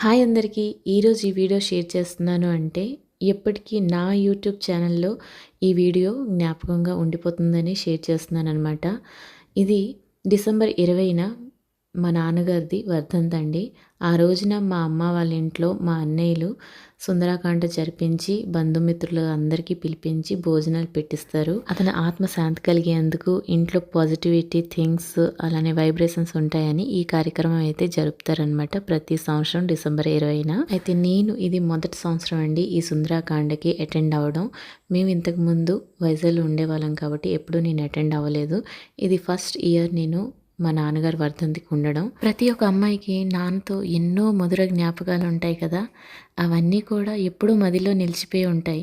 Hi అందరికీ. ఈరోజు ఈ వీడియో షేర్ చేస్తున్నాను అంటే, ఎప్పటికీ నా యూట్యూబ్ ఛానల్‌లో ఈ వీడియో జ్ఞాపకంగా ఉండిపోతుందని షేర్ చేస్తున్నాననమాట. ఇది డిసెంబర్ 20న మా నాన్నగారిది వర్ధంతండి. ఆ రోజున మా అమ్మ వాళ్ళ ఇంట్లో మా అన్నయ్యలు సుందరాకాండ జరిపించి బంధుమిత్రులు అందరికీ పిలిపించి భోజనాలు పెట్టిస్తారు. అతని ఆత్మ శాంతి కలిగేందుకు ఇంట్లో పాజిటివిటీ థింగ్స్ అలానే వైబ్రేషన్స్ ఉంటాయని ఈ కార్యక్రమం అయితే జరుపుతారనమాట ప్రతి సంవత్సరం డిసెంబర్ 20న. అయితే నేను ఇది మొదటి సంవత్సరం అండి ఈ సుందరాకాండకి అటెండ్ అవ్వడం. మేము ఇంతకుముందు వైజాగ్లో ఉండేవాళ్ళం కాబట్టి ఎప్పుడూ నేను అటెండ్ అవ్వలేదు. ఇది ఫస్ట్ ఇయర్ నేను మా నాన్నగారు వర్ధంతికి ఉండడం. ప్రతి ఒక్క అమ్మాయికి నాన్నతో ఎన్నో మధుర జ్ఞాపకాలు ఉంటాయి కదా, అవన్నీ కూడా ఎప్పుడూ మదిలో నిలిచిపోయి ఉంటాయి.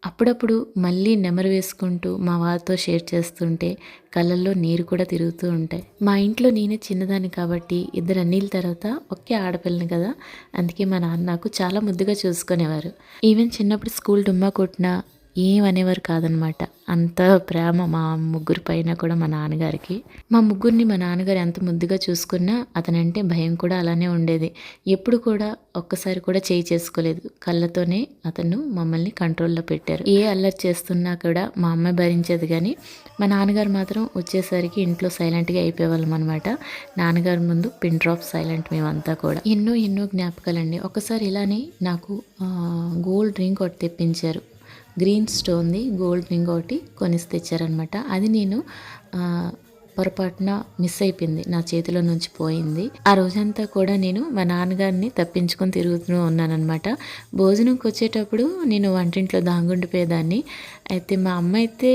అప్పుడప్పుడు మళ్ళీ నెమరు వేసుకుంటూ మా వారితో షేర్ చేస్తుంటే కళ్ళల్లో నీరు కూడా తిరుగుతూ ఉంటాయి. మా ఇంట్లో నేనే చిన్నదాన్ని కాబట్టి ఇద్దరు అన్నీళ్ళ తర్వాత ఒకే ఆడపిల్లని కదా, అందుకే మా నాన్న నాకు చాలా ముద్దుగా చూసుకునేవారు. ఈవెన్ చిన్నప్పుడు స్కూల్ డుమ్మా కొట్టినా ఏమనేవారు కాదనమాట. అంత ప్రేమ మా ముగ్గురు పైన కూడా మా నాన్నగారికి. మా ముగ్గురిని మా నాన్నగారు ఎంత ముద్దుగా చూసుకున్నా అతనంటే భయం కూడా అలానే ఉండేది. ఎప్పుడు కూడా ఒక్కసారి కూడా చేయి చేసుకోలేదు. కళ్ళతోనే అతను మమ్మల్ని కంట్రోల్లో పెట్టారు. ఏ అల్లరి చేస్తున్నా కూడా మా అమ్మాయి భరించేది, కానీ మా నాన్నగారు మాత్రం వచ్చేసరికి ఇంట్లో సైలెంట్గా అయిపోయేవాళ్ళం అనమాట. నాన్నగారి ముందు పిన్ డ్రాప్ సైలెంట్ మేమంతా కూడా. ఎన్నో ఎన్నో జ్ఞాపకాలండి. ఒకసారి ఇలానే నాకు గోల్డ్ రింగ్ ఒకటి తెప్పించారు. గ్రీన్ స్టోన్ది గోల్డ్ రింగ్ ఒకటి కొనిసి తెచ్చారనమాట. అది నేను పొరపాటున మిస్ అయిపోయింది, నా చేతిలో నుంచి పోయింది. ఆ రోజంతా కూడా నేను మా నాన్నగారిని తప్పించుకొని తిరుగుతూ ఉన్నానన్నమాట. భోజనంకి వచ్చేటప్పుడు నేను వంటింట్లో దాంగుండిపోయేదాన్ని. అయితే మా అమ్మ అయితే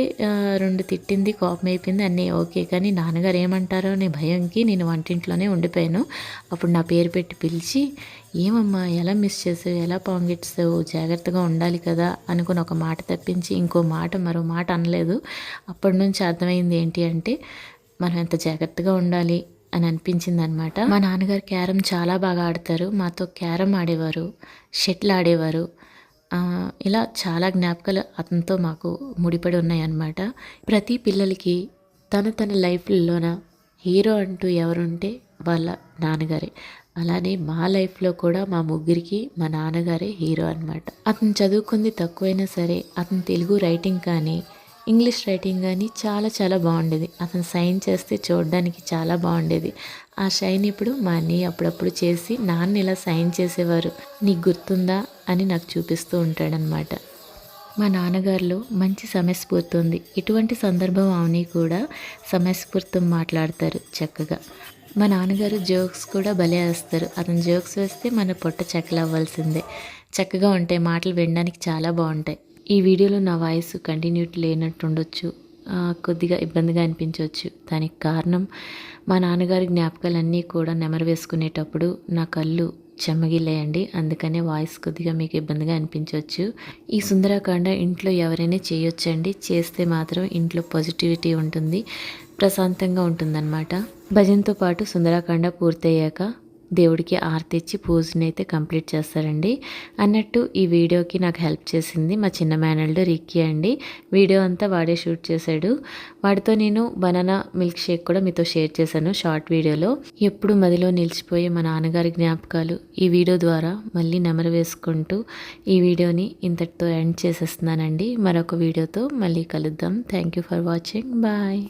2 తిట్టింది, కోపం అయిపోయింది, అన్నీ ఓకే. కానీ నాన్నగారు ఏమంటారో అనే భయంకి నేను వంటింట్లోనే ఉండిపోయాను. అప్పుడు నా పేరు పెట్టి పిలిచి, ఏమమ్మా ఎలా మిస్ చేసావు, ఎలా పాంగిట్సావు, జాగ్రత్తగా ఉండాలి కదా అనుకుని ఒక మాట తప్పించి మరో మాట అనలేదు. అప్పటి నుంచి అర్థమైంది ఏంటి అంటే, మనం ఎంత జాగ్రత్తగా ఉండాలి అని అనిపించింది అనమాట. మా నాన్నగారు క్యారమ్ చాలా బాగా ఆడతారు. మాతో క్యారమ్ ఆడేవారు, షటిల్ ఆడేవారు. ఇలా చాలా జ్ఞాపకాలు అతనితో మాకు ముడిపడి ఉన్నాయన్నమాట. ప్రతి పిల్లలకి తన లైఫ్లోన హీరో అంటూ ఎవరుంటే వాళ్ళ నాన్నగారే. అలానే మా లైఫ్లో కూడా మా ముగ్గురికి మా నాన్నగారే హీరో అనమాట. అతను చదువుకుంది తక్కువైనా సరే అతను తెలుగు రైటింగ్ కానీ ఇంగ్లీష్ రైటింగ్ కానీ చాలా చాలా బాగుండేది. అతను సైన్ చేస్తే చూడడానికి చాలా బాగుండేది. ఆ షైన్ ఇప్పుడు మా అన్నయ్య అప్పుడప్పుడు చేసి నాన్న ఇలా సైన్ చేసేవారు, నీకు గుర్తుందా అని నాకు చూపిస్తూ ఉంటాడనమాట. మా నాన్నగారిలో మంచి సమయస్ఫూర్తి ఉంది. ఎటువంటి సందర్భం అవని కూడా సమయస్ఫూర్తితో మాట్లాడతారు చక్కగా. మా నాన్నగారు జోక్స్ కూడా భలే వేస్తారు. అతను జోక్స్ వేస్తే మన పొట్ట చెక్కలవ్వాల్సిందే. చక్కగా ఉంటాయి, మాటలు వినడానికి చాలా బాగుంటాయి. ఈ వీడియోలో నా వాయిస్ కంటిన్యూటీ లేనట్టు ఉండొచ్చు, కొద్దిగా ఇబ్బందిగా అనిపించవచ్చు. దానికి కారణం మా నాన్నగారి జ్ఞాపకాలన్నీ కూడా నెమరు వేసుకునేటప్పుడు నా కళ్ళు చెమ్మగిల్లేయండి. అందుకనే వాయిస్ కొద్దిగా మీకు ఇబ్బందిగా అనిపించవచ్చు. ఈ సుందరాకాండ ఇంట్లో ఎవరైనా చేయొచ్చండి. చేస్తే మాత్రం ఇంట్లో పాజిటివిటీ ఉంటుంది, ప్రశాంతంగా ఉంటుందన్నమాట. భజనతో పాటు సుందరాకాండ పూర్తయ్యాక దేవుడికి ఆరతి ఇచ్చి పూజని అయితే కంప్లీట్ చేస్తారండి. అన్నట్టు ఈ వీడియోకి నాకు హెల్ప్ చేసింది మా చిన్న మేనల్డ్ రిక్కీ అండి. వీడియో అంతా వాడే షూట్ చేశాడు. వాడితో నేను బనానా మిల్క్ షేక్ కూడా మీతో షేర్ చేశాను షార్ట్ వీడియోలో. ఎప్పుడు మదిలో నిలిచిపోయే మా నాన్నగారి జ్ఞాపకాలు ఈ వీడియో ద్వారా మళ్ళీ నెమరు వేసుకుంటూ ఈ వీడియోని ఇంతటితో ఎండ్ చేసేస్తున్నానండి. మరొక వీడియోతో మళ్ళీ కలుద్దాం. Thank you for watching. Bye.